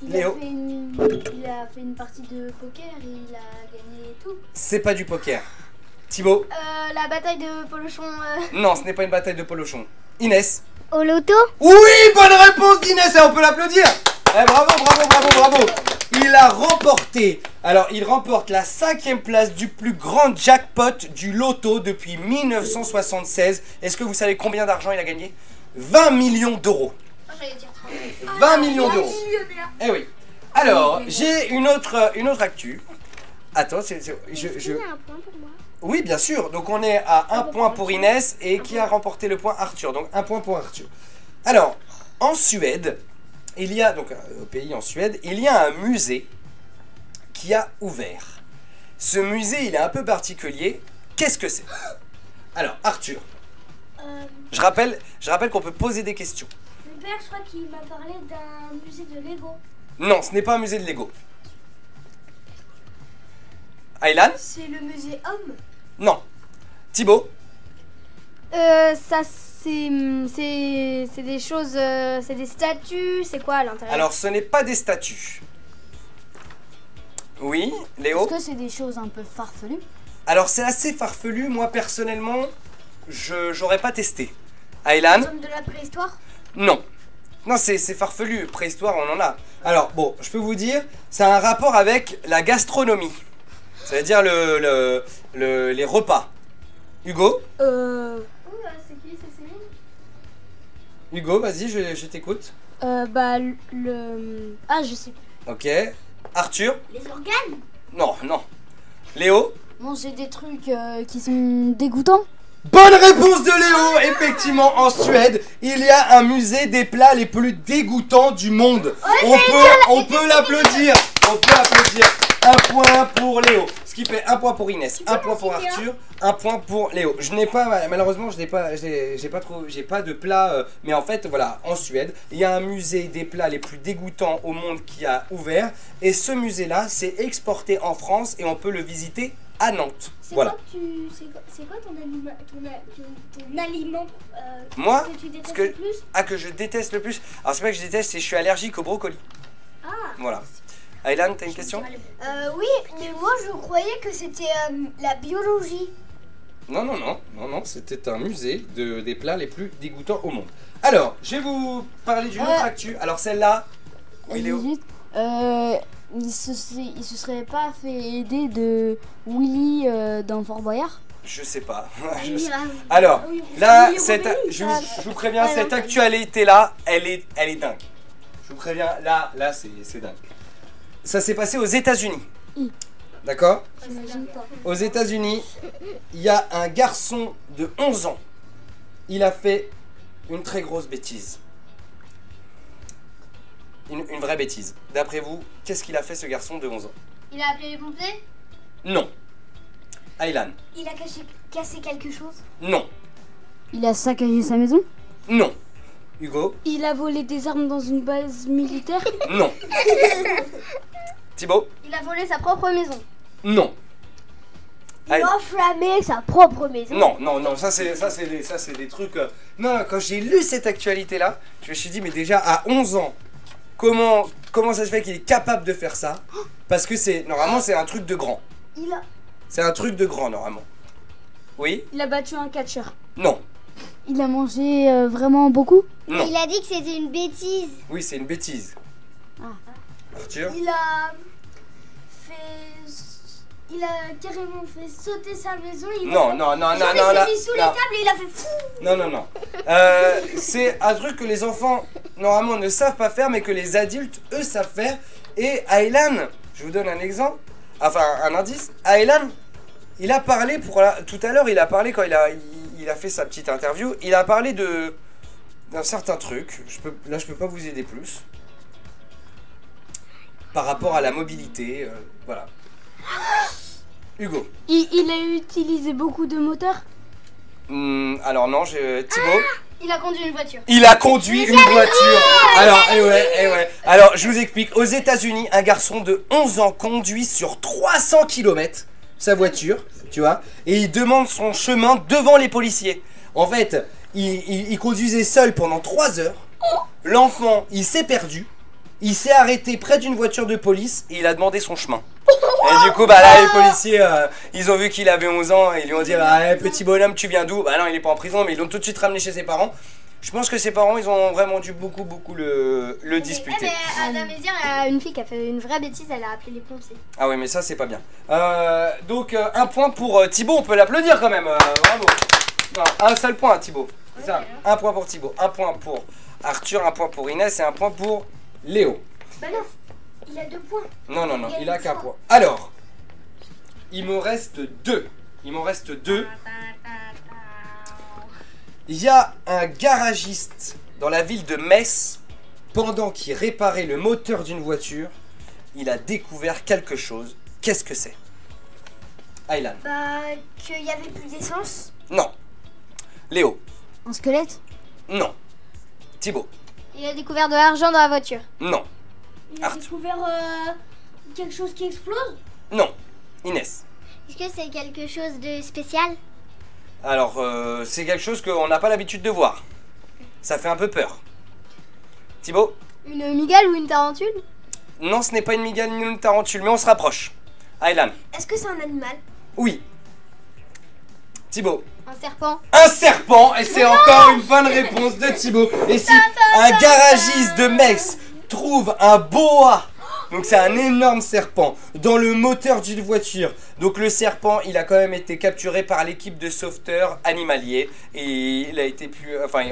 Léo?
Il a fait une partie de poker et il a gagné tout.
C'est pas du poker. Thibaut?
La bataille de Polochon.
Non, ce n'est pas une bataille de polochon. Inès?
Au loto?
Oui, bonne réponse d'Inès et on peut l'applaudir. Eh, bravo, bravo, bravo, bravo. Il a remporté, alors il remporte la 5e place du plus grand jackpot du loto depuis 1976. Est-ce que vous savez combien d'argent il a gagné? 20 millions d'euros. 20 millions d'euros. Eh oui. Alors, j'ai une autre actu. Attends, je...
Il y a un point pour moi.
Oui, bien sûr. Donc on est à un point pour Inès et qui a remporté le point? Arthur. Donc un point pour Arthur. Alors, en Suède, il y a, donc au pays en Suède, il y a un musée qui a ouvert. Ce musée, il est un peu particulier. Qu'est-ce que c'est? Alors, Arthur, je rappelle qu'on peut poser des questions.
Mon père, je crois qu'il m'a parlé d'un musée de Lego.
Non, ce n'est pas un musée de Lego. Aylan?
C'est le musée Homme.
Non. Thibaut?
Ça c'est des choses, c'est des statues, c'est quoi à l'intérieur?
Alors, ce n'est pas des statues. Oui, Léo?
Est-ce que c'est des choses un peu farfelues?
Alors, c'est assez farfelu. Moi, personnellement, j'aurais pas testé. Aylan?
Comme de la préhistoire.
Non. Non, c'est farfelu. Préhistoire, on en a. Alors, bon, je peux vous dire, ça a un rapport avec la gastronomie. C'est-à-dire les repas. Hugo?
C'est qui? C'est Céline?
Hugo, vas-y, je t'écoute.
Ah, je sais.
Ok. Arthur?
Les organes?
Non, non. Léo?
Manger des trucs qui sont dégoûtants.
Bonne réponse de Léo. Effectivement, en Suède, il y a un musée des plats les plus dégoûtants du monde. On peut l'applaudir. On peut applaudir. Un point pour Léo. Ce qui fait un point pour Inès, un point pour Arthur, un point pour Léo. Je n'ai pas, malheureusement, j'ai pas de plat. Mais en fait, voilà, en Suède, il y a un musée des plats les plus dégoûtants au monde qui a ouvert. Et ce musée-là, c'est exporté en France et on peut le visiter à Nantes. Voilà.
C'est quoi ton aliment
Moi,
que tu détestes
que
le plus?
que je déteste le plus. Alors c'est pas que je déteste, c'est que je suis allergique au brocoli.
Ah.
Voilà. Aylan, t'as une question?
Oui, mais moi je croyais que c'était la biologie.
Non, c'était un musée des plats les plus dégoûtants au monde. Alors, je vais vous parler d'une autre actu. Alors celle-là, oui Léo.
Il se serait pas fait aider de Willy dans Fort Boyard?
Je sais pas. Alors, là, je vous préviens, cette actualité-là, elle est dingue. Je vous préviens, là, c'est dingue. Ça s'est passé aux États-Unis. D'accord? Aux États-Unis, il y a un garçon de 11 ans. Il a fait une très grosse bêtise. une vraie bêtise. D'après vous, qu'est-ce qu'il a fait ce garçon de 11 ans?
Il a appelé les pompiers?
Non. Aylan?
Il a cassé quelque chose?
Non.
Il a saccagé sa maison?
Non. Hugo?
Il a volé des armes dans une base militaire?
Non. Thibaut?
Il a volé sa propre maison.
Non.
Il a enflammé sa propre maison.
Non, ça c'est des trucs. Non, quand j'ai lu cette actualité-là, je me suis dit, mais déjà à 11 ans, comment ça se fait qu'il est capable de faire ça? Parce que normalement c'est un truc de grand. C'est un truc de grand normalement. Oui?
Il a battu un catcheur.
Non.
Il a mangé vraiment beaucoup?
Non.
Il a dit que c'était une bêtise.
Oui, c'est une bêtise. Arthur?
Il a carrément fait sauter sa maison.
Non.
Il s'est mis sous les tables et il a fait fou.
Non. C'est un truc que les enfants, normalement, ne savent pas faire, mais que les adultes, eux, savent faire. Et Aylan, je vous donne un exemple, enfin, un indice. Aylan, il a parlé, tout à l'heure, il a parlé quand il a fait sa petite interview, il a parlé d'un certain truc. Là, je peux pas vous aider plus. Par rapport à la mobilité, voilà. Hugo.
Il a utilisé beaucoup de moteurs?
Alors non, Thibaut.
Il a conduit une voiture.
Il a conduit une voiture. Alors, ouais. Alors, je vous explique. Aux États-Unis, un garçon de 11 ans conduit sur 300 km sa voiture, tu vois, et il demande son chemin devant les policiers. En fait, il conduisait seul pendant 3 heures. L'enfant, il s'est perdu. Il s'est arrêté près d'une voiture de police et il a demandé son chemin. Et du coup, bah là, les policiers, ils ont vu qu'il avait 11 ans et ils lui ont dit, petit bonhomme, tu viens d'où? Bah non, il est pas en prison, mais ils l'ont tout de suite ramené chez ses parents. Je pense que ses parents, ils ont vraiment dû beaucoup le disputer.
À la Mézières, il y a une fille qui a fait une vraie bêtise, elle a appelé les pompiers.
Ah oui, mais ça, c'est pas bien. Donc, un point pour Thibaut, on peut l'applaudir quand même. Bravo. Non, un seul point, Thibaut. C'est ça. Un point pour Thibaut, un point pour Arthur, un point pour Inès et un point pour Léo.
Bah non, il a 2 points.
Non, il a qu'un point. Alors, il me reste 2. Il y a un garagiste dans la ville de Metz, pendant qu'il réparait le moteur d'une voiture, il a découvert quelque chose. Qu'est-ce que c'est? Aylan?
Bah, qu'il y avait plus d'essence.
Non. Léo?
Un squelette?
Non. Thibaut?
Il a découvert de l'argent dans la voiture.
Non.
Il a découvert quelque chose qui explose.
Non. Inès?
Est-ce que c'est quelque chose de spécial?
Alors, c'est quelque chose qu'on n'a pas l'habitude de voir. Ça fait un peu peur. Thibaut?
Une migale ou une tarentule?
Non, ce n'est pas une migale ni une tarentule, mais on se rapproche. Aylan?
Est-ce que c'est un animal?
Oui. Thibaut?
Un serpent.
Un serpent, et c'est encore une bonne réponse de Thibaut. Et si un garagiste de Metz trouve un boa, donc c'est un énorme serpent, dans le moteur d'une voiture, donc le serpent, il a quand même été capturé par l'équipe de sauveteurs animaliers et il a été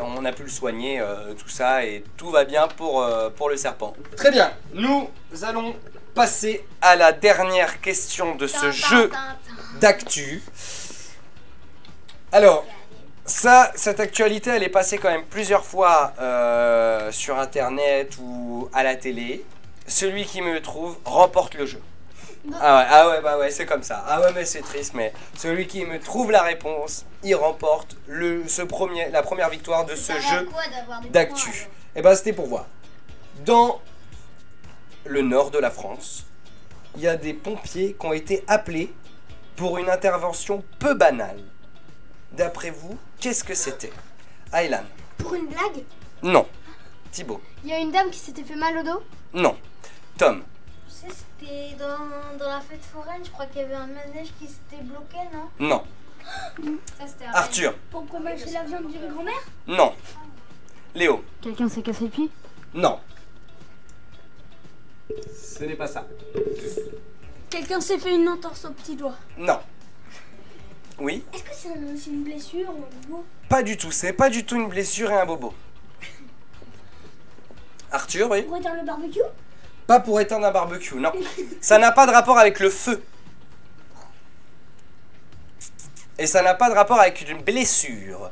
on a pu le soigner, tout ça, et tout va bien pour le serpent. Très bien, nous allons passer à la dernière question de ce jeu d'actu. Alors, cette actualité, elle est passée quand même plusieurs fois sur internet ou à la télé. Celui qui me le trouve remporte le jeu. Ah ouais, c'est comme ça. Ah ouais, mais c'est triste, mais celui qui me trouve la réponse, il remporte la première victoire de ce jeu d'actu. Et ben, c'était pour voir. Dans le nord de la France, il y a des pompiers qui ont été appelés pour une intervention peu banale. D'après vous, qu'est-ce que c'était? Aylan?
Pour une blague?
Non. Thibaut?
Il y a une dame qui s'était fait mal au dos?
Non. Tom?
Je sais, c'était dans la fête foraine, je crois qu'il y avait un manège qui s'était bloqué, non?
Non.
Ça, c'était
Arthur?
Pour mâcher la viande d'une grand-mère?
Non. Léo?
Quelqu'un s'est cassé le pied?
Non. Ce n'est pas ça.
Quelqu'un s'est fait une entorse au petit doigt?
Non. Oui?
Est-ce que c'est une blessure ou un bobo?
Pas du tout, c'est pas du tout une blessure et un bobo. Arthur, oui?
Pour éteindre le barbecue?
Pas pour éteindre un barbecue, non. Ça n'a pas de rapport avec le feu. Et ça n'a pas de rapport avec une blessure.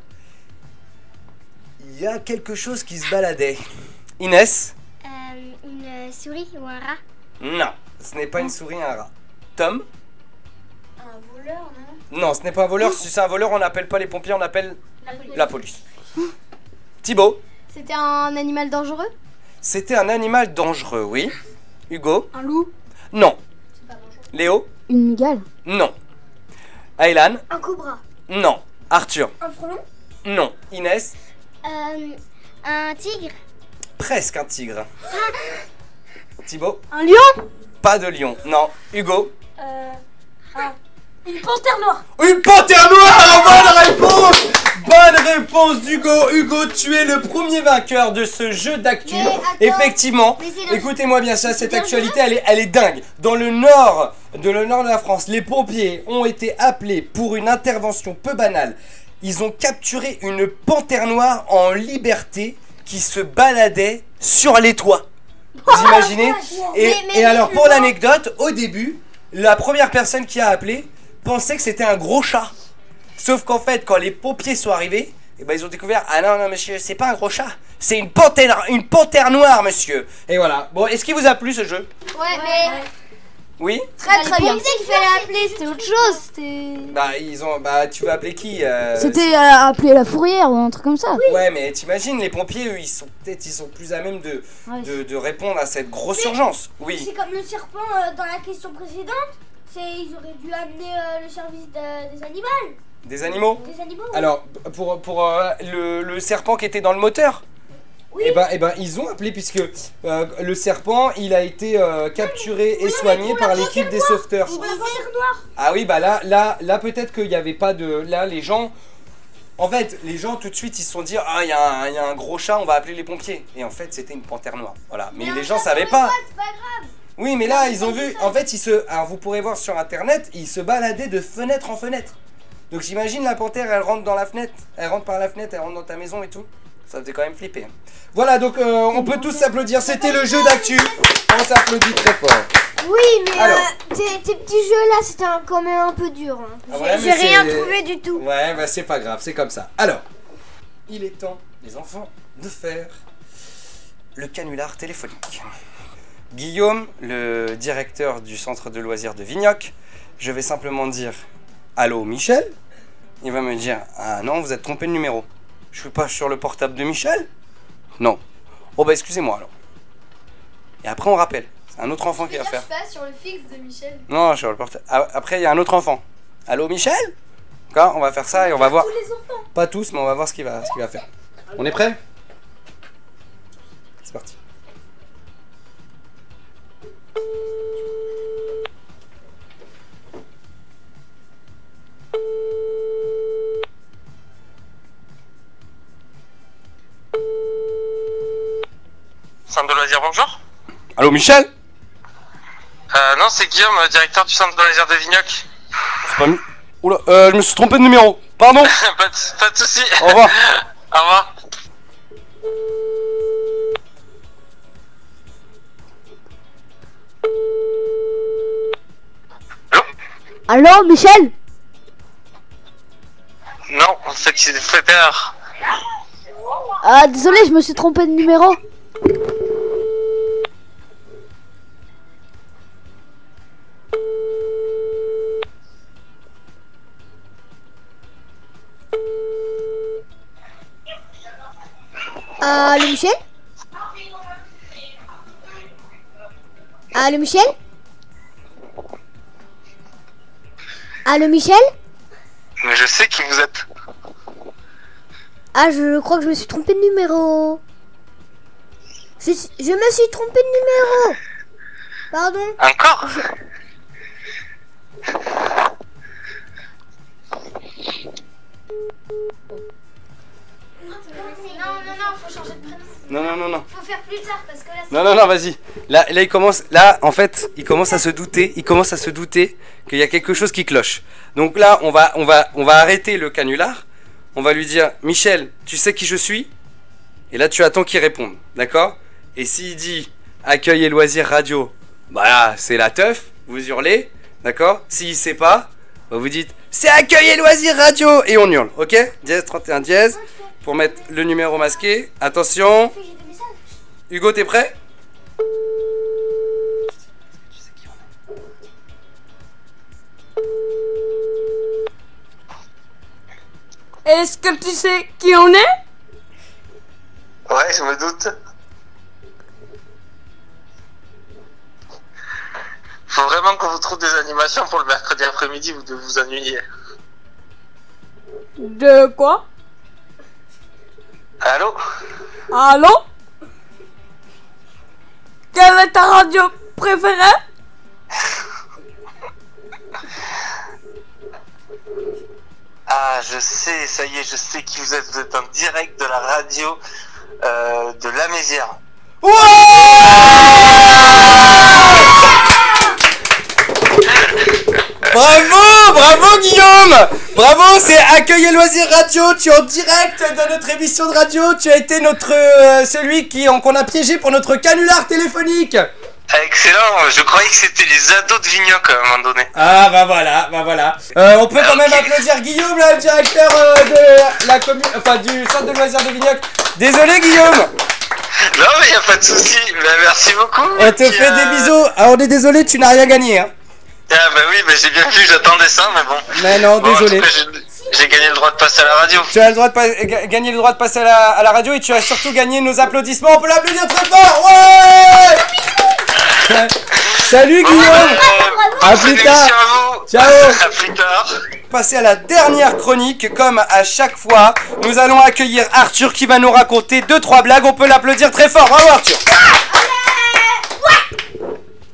Il y a quelque chose qui se baladait. Inès?
Une
souris ou un rat?
Non, ce n'est pas une souris, un rat. Tom?
Un voleur, non?
Non, ce n'est pas un voleur. Si c'est un voleur, on n'appelle pas les pompiers, on appelle la police. Thibaut?
C'était un animal dangereux?
C'était un animal dangereux, oui. Hugo?
Un loup.
Non. Léo?
Une migale.
Non. Aylan?
Un cobra.
Non. Arthur?
Un frelon.
Non. Inès?
Un tigre.
Presque un tigre. Thibaut?
Un lion.
Pas de lion. Non. Hugo?
Une panthère noire.
Une panthère noire. Bonne réponse. Bonne réponse d'Hugo. Hugo, tu es le premier vainqueur de ce jeu d'actu.
Mais attends,
Effectivement,
mais c'est
écoutez-moi bien ça, cette
bien
actualité elle est dingue. Dans le nord de la France, les pompiers ont été appelés pour une intervention peu banale. Ils ont capturé une panthère noire en liberté qui se baladait sur les toits. Vous imaginez? Et alors pour l'anecdote, au début, la première personne qui a appelé pensait que c'était un gros chat. Sauf qu'en fait, quand les pompiers sont arrivés, eh ben, ils ont découvert, ah non, monsieur, c'est pas un gros chat, c'est une panthère noire, monsieur. Et voilà. Bon, est-ce qu'il vous a plu ce jeu?
Ouais, mais
Oui?
très bien. Qu'il fallait appeler, c'était autre chose. C'était.
Bah, tu veux appeler qui
C'était appeler la fourrière ou un truc comme ça.
Ouais, mais t'imagines, les pompiers, eux, ils sont plus à même de répondre à cette grosse urgence. Oui.
C'est comme le serpent dans la question précédente. Ils auraient dû amener le service des animaux.
Des animaux?
Des animaux.
Alors, pour le serpent qui était dans le moteur,
Oui.
eh ben, ils ont appelé puisque le serpent, il a été capturé et soigné par l'équipe des sauveteurs.
Pour la panthère noire.
Ah oui, bah là peut-être qu'il n'y avait pas de... Là, les gens... En fait, les gens tout de suite, ils se sont dit, ah, il y a un gros chat, on va appeler les pompiers. Et en fait, c'était une panthère noire. Voilà. Mais les gens savaient pas.
C'est pas grave.
Oui, mais là, ils ont vu... En fait, alors, vous pourrez voir sur Internet, ils se baladaient de fenêtre en fenêtre. Donc j'imagine la panthère, elle rentre dans la fenêtre, elle rentre par la fenêtre, elle rentre dans ta maison et tout. Ça faisait quand même flipper. Voilà, donc on peut tous s'applaudir. C'était le jeu d'actu. On s'applaudit très fort.
Oui, mais
Alors.
tes petits jeux là, c'était quand même un peu dur. Hein.
Ah ouais,
J'ai
mais
rien
c'est-
trouvé du tout.
Ouais, bah c'est pas grave, c'est comme ça. Alors, il est temps, les enfants, de faire le canular téléphonique. Guillaume, le directeur du centre de loisirs de Vignoc, je vais simplement dire allô Michel. Il va me dire ah non, vous êtes trompé de numéro. Je suis pas sur le portable de Michel? Non. Oh bah excusez-moi alors. Et après on rappelle. C'est un autre enfant qui va faire.
Je passe sur le fixe de Michel.
Non, sur le portable. Après il y a un autre enfant. Allô Michel? D'accord, on va faire ça et on va voir.
Tous les enfants.
Pas tous, mais on va voir ce qu'il va faire. On est prêt? C'est parti.
Centre de loisirs, bonjour.
Allô Michel?
Non, c'est Guillaume, directeur du centre de loisirs de Vignoc.
C'est pas mis. Oula, je me suis trompé de numéro. Pardon?
pas de soucis.
Au revoir.
Au revoir.
Allô, Michel?
Non, c'est erreur.
Ah, désolé, je me suis trompé de numéro.
Allô Michel? Allô Michel? Allô Michel?
Mais je sais qui vous êtes.
Ah, je crois que je me suis trompé de numéro. Je me suis trompé de numéro. Pardon?
Encore?
Non, faut changer de prénom.
Non.
Faut faire plus tard parce que là, c'est.
Non, vas-y. Là, il commence. Là, en fait, il commence à se douter. Il commence à se douter qu'il y a quelque chose qui cloche. Donc là, on va arrêter le canular. On va lui dire, Michel, tu sais qui je suis? Et là, tu attends qu'il réponde, d'accord? Et s'il dit accueil et loisirs radio, bah là, c'est la teuf. Vous hurlez, d'accord? S'il sait pas, bah vous dites c'est accueil et loisirs radio et on hurle, ok? Dièse 31 dièse pour mettre le numéro masqué. Attention. Hugo, t'es prêt?
Est-ce que tu sais qui on est?
Ouais, je me doute. Faut vraiment qu'on vous trouve des animations pour le mercredi après-midi, vous devez vous ennuyer.
De quoi?
Allô?
Allô? Quelle est ta radio préférée?
Ah, je sais, ça y est, je sais qui vous êtes. Vous êtes en direct de la radio de La Mézière.
Ouais! Bravo Guillaume! Bravo, c'est Accueil et Loisirs Radio, tu es en direct de notre émission de radio, tu as été celui qu'on a piégé pour notre canular téléphonique.
Excellent, je croyais que c'était les ados de Vignoc à un moment donné.
Ah bah voilà. On peut quand même applaudir Guillaume, là, le directeur de la commune, enfin du centre de loisirs de Vignoc. Désolé Guillaume.
Non mais y a pas de souci, merci beaucoup.
On te fait des bisous. Ah, on est désolé, tu n'as rien gagné hein.
Ah bah oui, bah j'ai bien vu, j'attendais ça, mais bon.
Mais non, désolé.
En tout cas, j'ai gagné le droit de passer à la radio.
Tu as le droit de gagner le droit de passer à la radio et tu as surtout gagné nos applaudissements. On peut l'applaudir très fort. Ouais. Salut Guillaume. À plus tard. Ciao.
À plus tard.
Passer à la dernière chronique, comme à chaque fois, nous allons accueillir Arthur qui va nous raconter 2-3 blagues. On peut l'applaudir très fort. Bravo Arthur.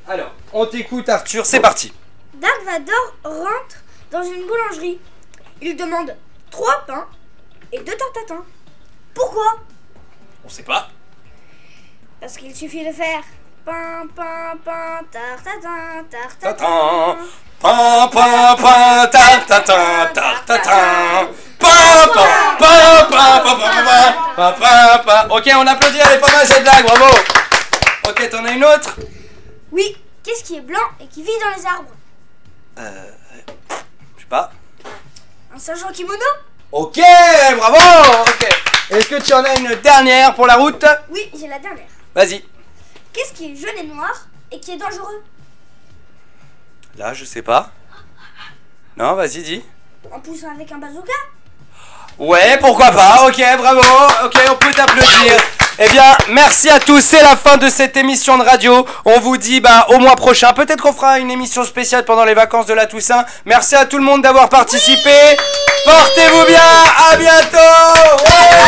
Alors, on t'écoute Arthur, c'est parti.
Dark Vador rentre dans une boulangerie. Il demande 3 pains et 2 tartes à tatin. Pourquoi?
On sait pas.
Parce qu'il suffit de faire pain, pain, pain, tarte à tatin, tarte à
Tatin.
tatin.
Pain, pain, pain, tarte, tatin, tarte, tatin. Pain, pain, pain, pain, pain, pain, pain, pain. Ok, on applaudit, elle est pas mal cette blague, bravo. Ok, t'en as une autre?
Oui, qu'est-ce qui est blanc et qui vit dans les arbres?
Je sais pas.
Un singe en kimono?
Ok, bravo. Ok. Est-ce que tu en as une dernière pour la route?
Oui, j'ai la dernière.
Vas-y.
Qu'est-ce qui est jaune et noir et qui est dangereux?
Là, je sais pas. Non, vas-y, dis.
En poussant avec un bazooka?
Ouais, pourquoi pas. Ok, bravo. Ok, on peut t'applaudir. Eh bien, merci à tous. C'est la fin de cette émission de radio. On vous dit au mois prochain. Peut-être qu'on fera une émission spéciale pendant les vacances de la Toussaint. Merci à tout le monde d'avoir participé. Portez-vous bien. À bientôt. Ouais.